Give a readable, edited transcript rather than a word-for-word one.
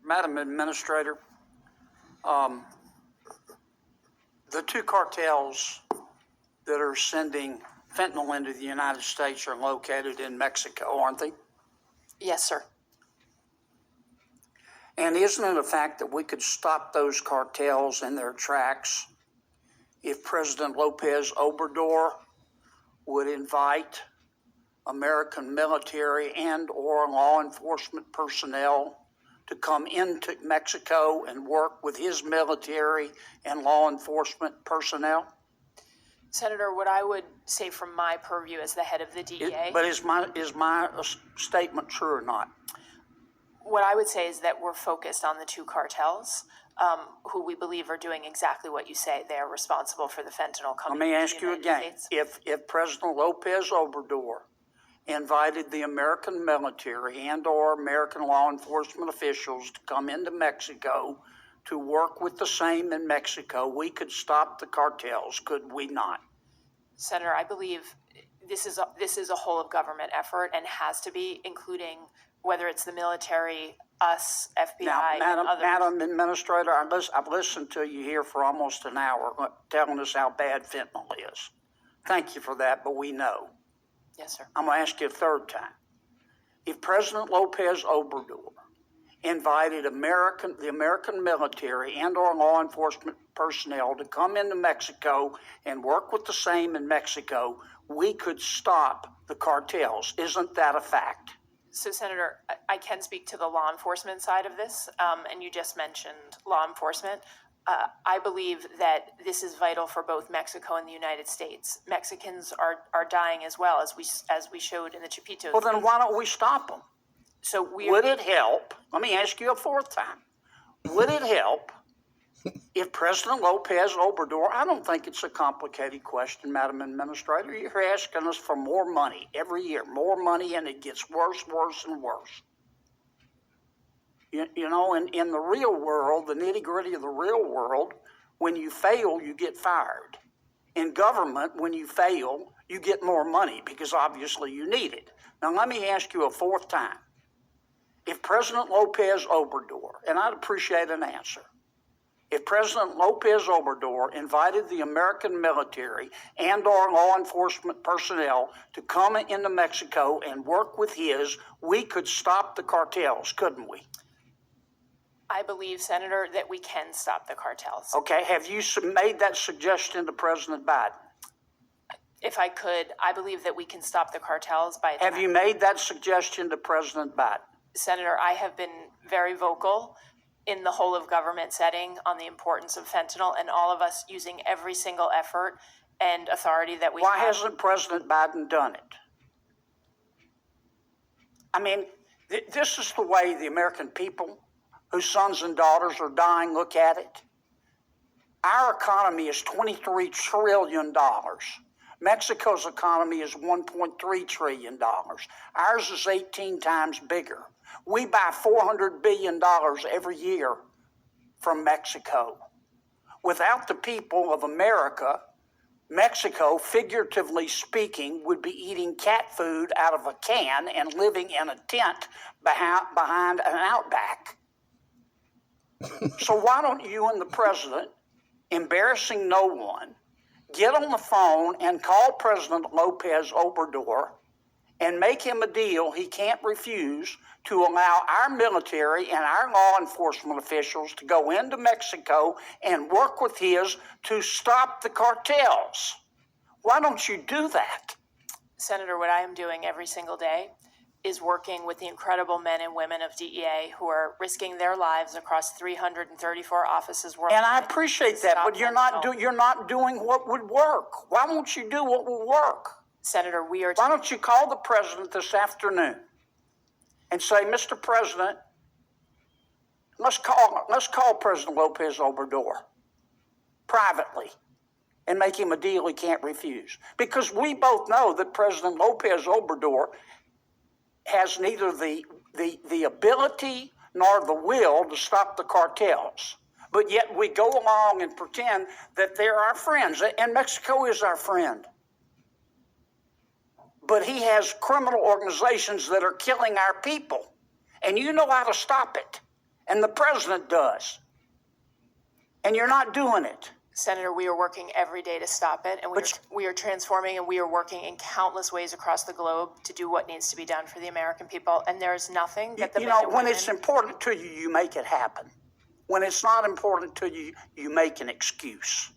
Madam Administrator, the two cartels that are sending fentanyl into the United States are located in Mexico, aren't they? Yes, sir. And isn't it a fact that we could stop those cartels in their tracks if President Lopez Obrador would invite American military and or law enforcement personnel to come into Mexico and work with his military and law enforcement personnel? Senator, what I would say from my purview as the head of the DEA... But is my statement true or not? What I would say is that we're focused on the two cartels, who we believe are doing exactly what you say. They are responsible for the fentanyl coming into the United States. Let me ask you again. If President Lopez Obrador invited the American military and or American law enforcement officials to come into Mexico to work with the same in Mexico, we could stop the cartels, could we not? Senator, I believe this is a whole of government effort and has to be, including whether it's the military, us, FBI, and others. Madam Administrator, I've listened to you here for almost an hour telling us how bad fentanyl is. Thank you for that, but we know. Yes, sir. I'm going to ask you a third time. If President Lopez Obrador invited the American military and or law enforcement personnel to come into Mexico and work with the same in Mexico, we could stop the cartels. Isn't that a fact? So, Senator, I can speak to the law enforcement side of this, and you just mentioned law enforcement. I believe that this is vital for both Mexico and the United States. Mexicans are dying as well, as we showed in the Chapitos. Well, then why don't we stop them? So would it help? Let me ask you a fourth time. Would it help if President Lopez Obrador, I don't think it's a complicated question, Madam Administrator. You're asking us for more money every year, more money, and it gets worse, and worse. You know, in the real world, the nitty-gritty of the real world, when you fail, you get fired. In government, when you fail, you get more money because obviously you need it. Now, let me ask you a fourth time. If President Lopez Obrador, and I'd appreciate an answer, if President Lopez Obrador invited the American military and or law enforcement personnel to come into Mexico and work with his, we could stop the cartels, couldn't we? I believe, Senator, that we can stop the cartels. Okay, have you made that suggestion to President Biden? If I could, I believe that we can stop the cartels by... Have you made that suggestion to President Biden? Senator, I have been very vocal in the whole of government setting on the importance of fentanyl and all of us using every single effort and authority that we have. Why hasn't President Biden done it? I mean, this is the way the American people whose sons and daughters are dying look at it. Our economy is $23 trillion. Mexico's economy is $1.3 trillion. Ours is 18 times bigger. We buy $400 billion every year from Mexico. Without the people of America, Mexico, figuratively speaking, would be eating cat food out of a can and living in a tent behind an outback. So why don't you and the president, embarrassing no one, get on the phone and call President Lopez Obrador and make him a deal he can't refuse to allow our military and our law enforcement officials to go into Mexico and work with his to stop the cartels? Why don't you do that? Senator, what I am doing every single day is working with the incredible men and women of DEA who are risking their lives across 334 offices worldwide. And I appreciate that, but you're not doing what would work. Why won't you do what will work? Senator, why don't you call the president this afternoon and say, Mr. President, let's call President Lopez Obrador privately and make him a deal he can't refuse. Because we both know that President Lopez Obrador has neither the ability nor the will to stop the cartels. But yet we go along and pretend that they're our friends. And Mexico is our friend. But he has criminal organizations that are killing our people. And you know how to stop it. and the president does. And you're not doing it. Senator, we are working every day to stop it, and we are transforming, and we are working in countless ways across the globe to do what needs to be done for the American people. And there is nothing that the You know, when it's important to you, you make it happen. When it's not important to you, you make an excuse.